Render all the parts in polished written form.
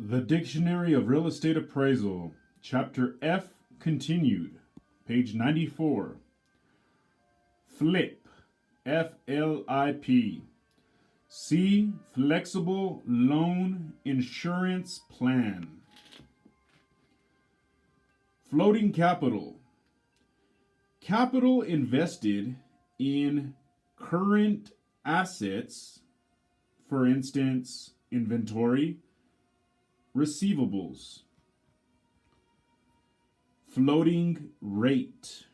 The Dictionary of Real Estate Appraisal, Chapter F, continued, page 94. Flip, F-L-I-P. C, Flexible Loan Insurance Plan. Floating capital. Capital invested in current assets, for instance, inventory, receivables. Floating rate.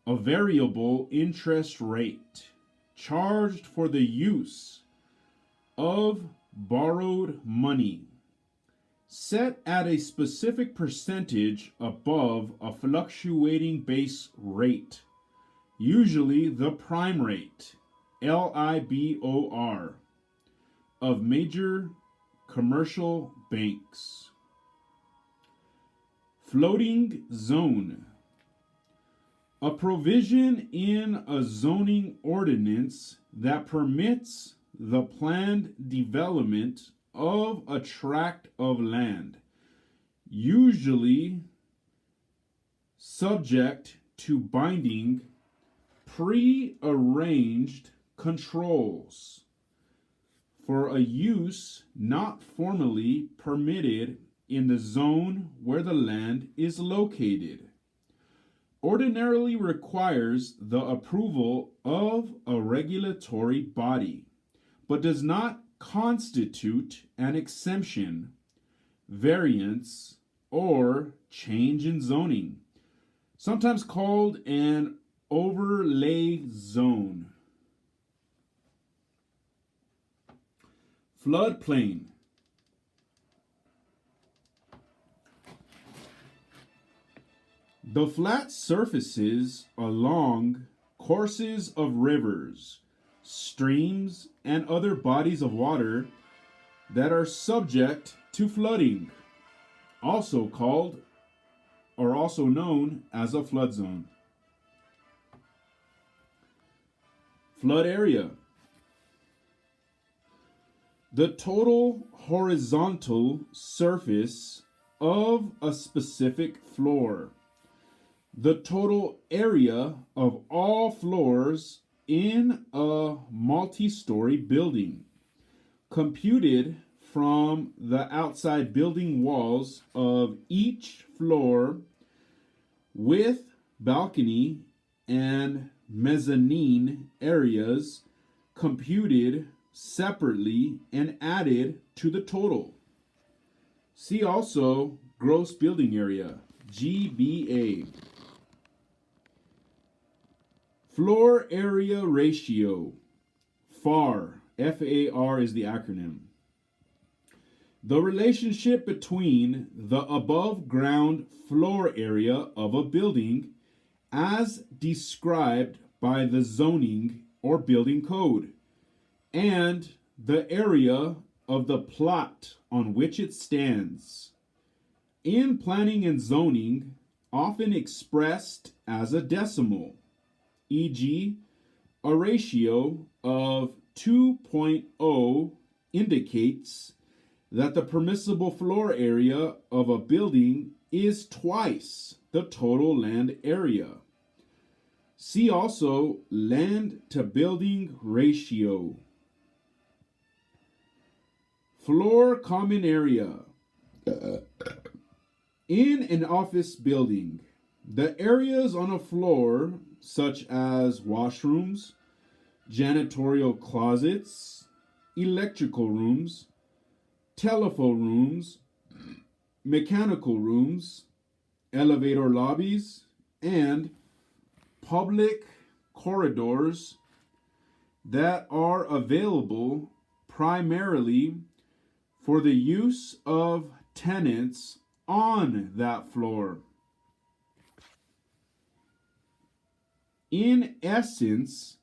A variable interest rate charged for the use of borrowed money, set at a specific percentage above a fluctuating base rate, usually the prime rate, LIBOR, of major commercial banks. Floating zone. A provision in a zoning ordinance that permits the planned development of a tract of land, usually subject to binding pre-arranged controls for a use not formally permitted in the zone where the land is located. Ordinarily requires the approval of a regulatory body, but does not constitute an exemption, variance, or change in zoning, sometimes called an overlay zone. Floodplain. The flat surfaces along courses of rivers, streams, and other bodies of water that are subject to flooding, also called or also known as a flood zone. Flood area. The total horizontal surface of a specific floor. The total area of all floors in a multi-story building, computed from the outside building walls of each floor with balcony and mezzanine areas computed separately and added to the total. See also gross building area, GBA. Floor area ratio, FAR, F-A-R is the acronym. The relationship between the above ground floor area of a building as described by the zoning or building code and the area of the plot on which it stands. In planning and zoning, often expressed as a decimal, e.g., a ratio of 2.0 indicates that the permissible floor area of a building is twice the total land area. See also land to building ratio. Floor common area. In an office building, the areas on a floor, such as washrooms, janitorial closets, electrical rooms, telephone rooms, mechanical rooms, elevator lobbies, and public corridors that are available primarily for the use of tenants on that floor. In essence,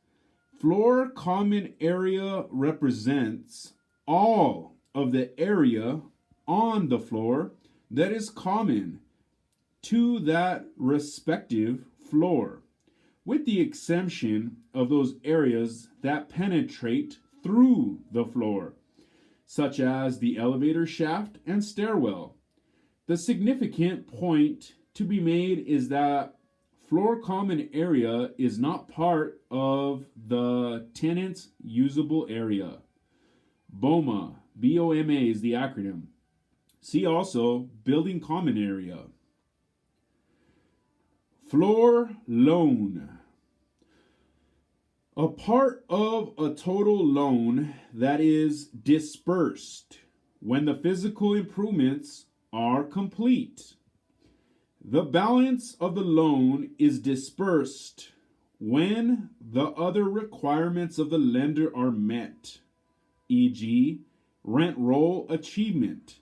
floor common area represents all of the area on the floor that is common to that respective floor, with the exemption of those areas that penetrate through the floor, such as the elevator shaft and stairwell. The significant point to be made is that floor common area is not part of the tenant's usable area. BOMA, BOMA is the acronym. See also building common area. Floor loan. A part of a total loan that is dispersed when the physical improvements are complete. The balance of the loan is dispersed when the other requirements of the lender are met, e.g., rent roll achievement.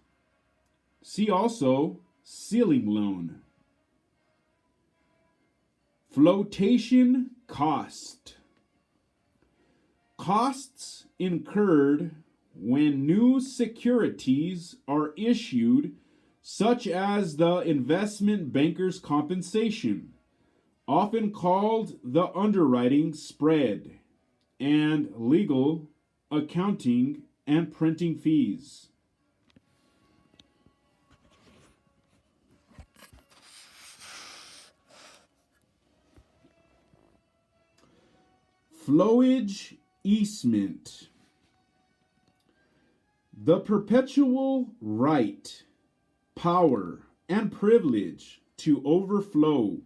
See also ceiling loan. Flotation cost. Costs incurred when new securities are issued, such as the investment banker's compensation, often called the underwriting spread, and legal, accounting, and printing fees. Flowage easement. The perpetual right, power, and privilege to overflow,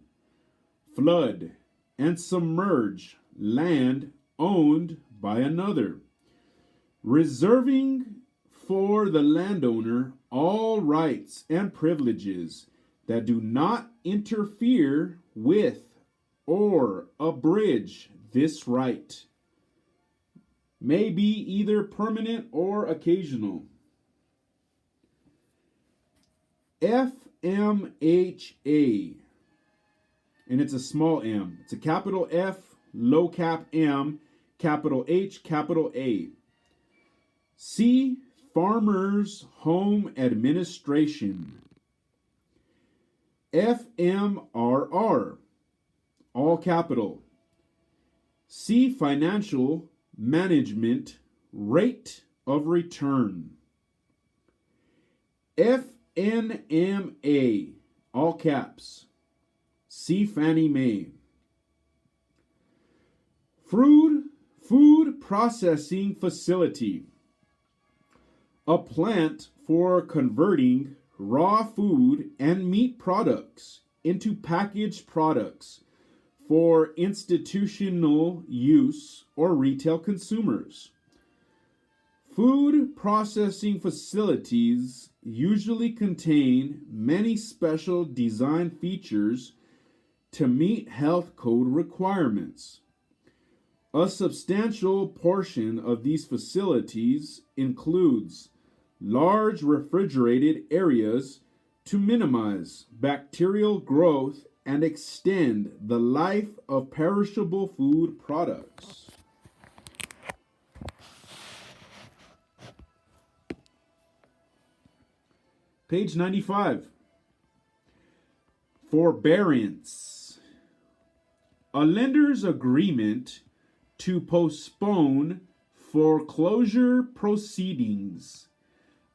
flood, and submerge land owned by another, reserving for the landowner all rights and privileges that do not interfere with or abridge this right. May be either permanent or occasional. FMHA, and it's a small m. It's a capital F, low cap M, capital H, capital A. C, Farmers Home Administration. FMRR, all capital. C, Financial Management Rate of Return. FNMA, all caps. See Fannie Mae. Food Processing Facility, a plant for converting raw food and meat products into packaged products for institutional use or retail consumers. Food processing facilities usually contain many special design features to meet health code requirements. A substantial portion of these facilities includes large refrigerated areas to minimize bacterial growth and extend the life of perishable food products. Page 95. Forbearance. A lender's agreement to postpone foreclosure proceedings,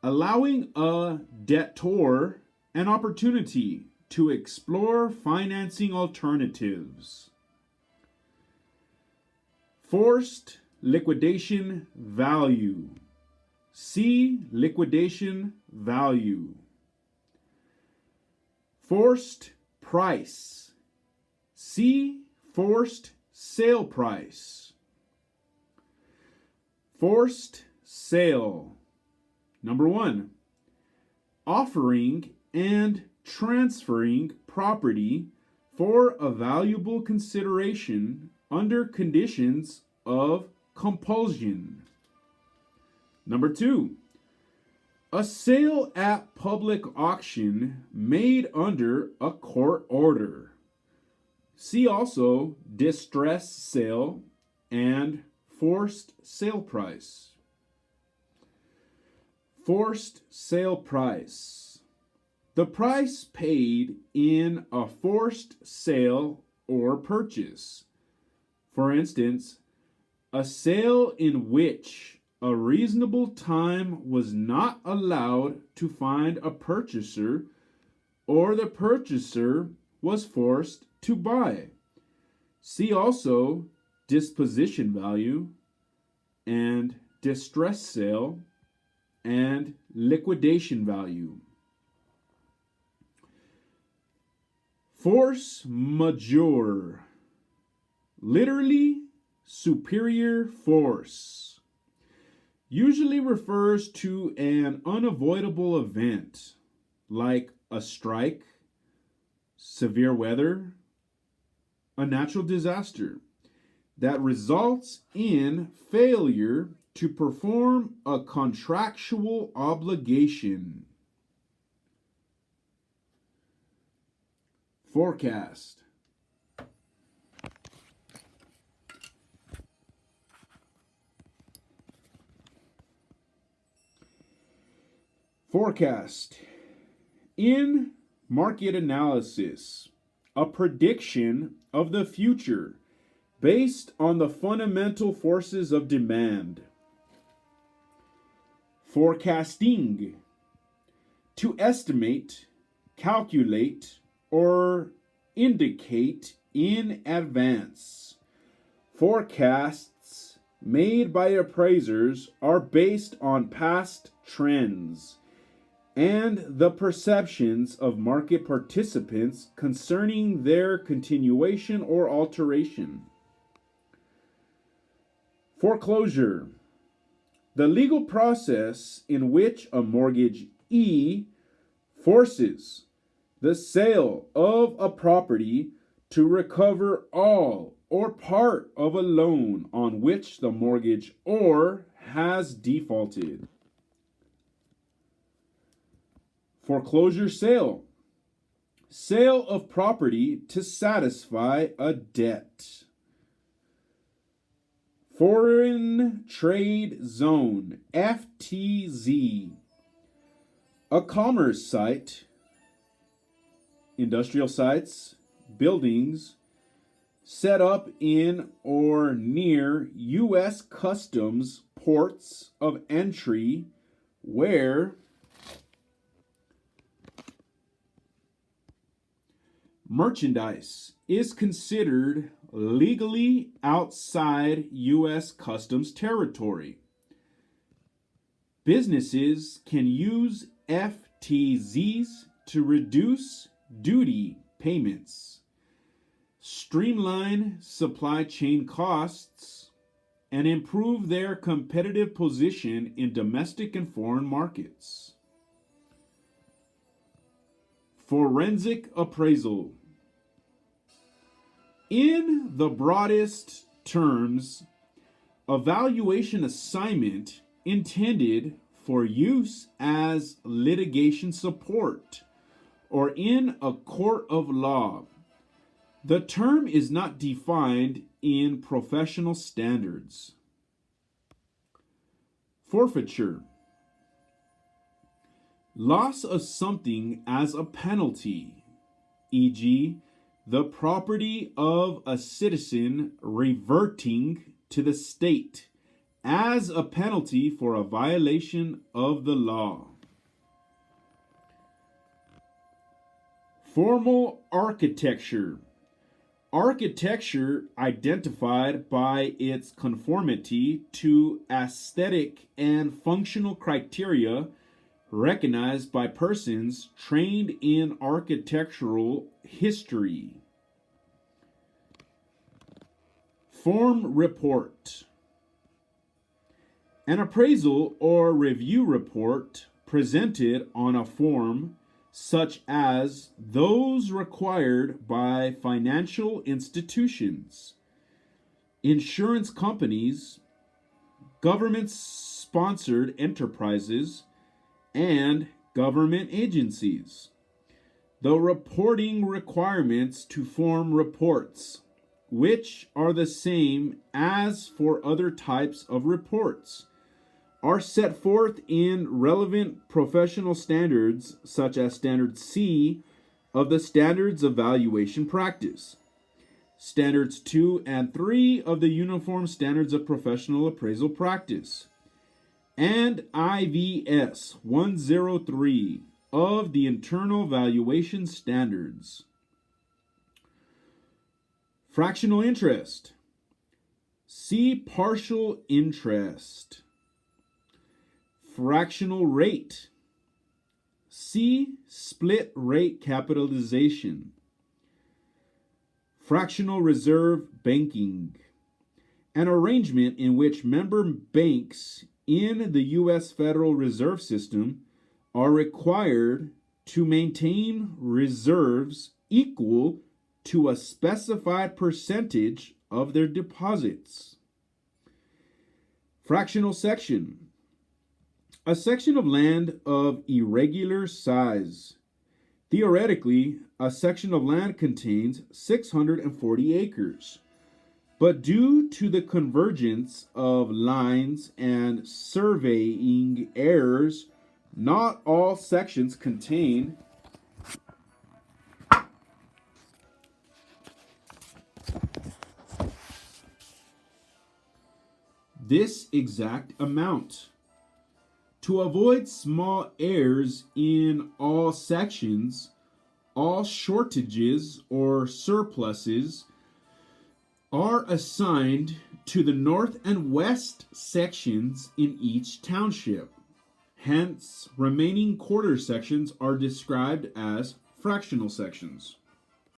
allowing a debtor an opportunity to explore financing alternatives. Forced liquidation value. See liquidation value. Forced price. See forced sale price. Forced sale. Number 1, offering and transferring property for a valuable consideration under conditions of compulsion. Number 2, a sale at public auction made under a court order. See also distress sale and forced sale price. Forced sale price. The price paid in a forced sale or purchase. For instance, a sale in which a reasonable time was not allowed to find a purchaser, or the purchaser was forced to buy. See also disposition value and distress sale and liquidation value. Force majeure, literally superior force, usually refers to an unavoidable event like a strike, severe weather, a natural disaster that results in failure to perform a contractual obligation. Forecast. Forecast. In market analysis, a prediction of the future based on the fundamental forces of demand. Forecasting. To estimate, calculate, or indicate in advance. Forecasts made by appraisers are based on past trends and the perceptions of market participants concerning their continuation or alteration. Foreclosure. The legal process in which a mortgagee forces the sale of a property to recover all or part of a loan on which the mortgagor has defaulted. Foreclosure sale. Sale of property to satisfy a debt. Foreign Trade Zone, FTZ. A commerce site, industrial sites, buildings set up in or near U.S. customs ports of entry where merchandise is considered legally outside U.S. customs territory. Businesses can use FTZs to reduce duty payments, streamline supply chain costs, and improve their competitive position in domestic and foreign markets. Forensic appraisal. In the broadest terms, a valuation assignment intended for use as litigation support or in a court of law. The term is not defined in professional standards. Forfeiture. Loss of something as a penalty, e.g., the property of a citizen reverting to the state as a penalty for a violation of the law. Formal architecture. Architecture identified by its conformity to aesthetic and functional criteria recognized by persons trained in architectural history. Form report. An appraisal or review report presented on a form such as those required by financial institutions, insurance companies, government-sponsored enterprises, and government agencies. The reporting requirements to form reports, which are the same as for other types of reports, are set forth in relevant professional standards such as Standard C of the Standards of Valuation Practice, Standards 2 and 3 of the Uniform Standards of Professional Appraisal Practice, and IVS 103 of the Internal Valuation Standards. Fractional interest. See partial interest. Fractional rate. See split rate capitalization. Fractional reserve banking. An arrangement in which member banks in the U.S. Federal Reserve System are required to maintain reserves equal to a specified percentage of their deposits. Fractional section. A section of land of irregular size. Theoretically, a section of land contains 640 acres. But due to the convergence of lines and surveying errors, not all sections contain this exact amount. To avoid small errors in all sections, all shortages or surpluses are assigned to the north and west sections in each township. Hence, remaining quarter sections are described as fractional sections.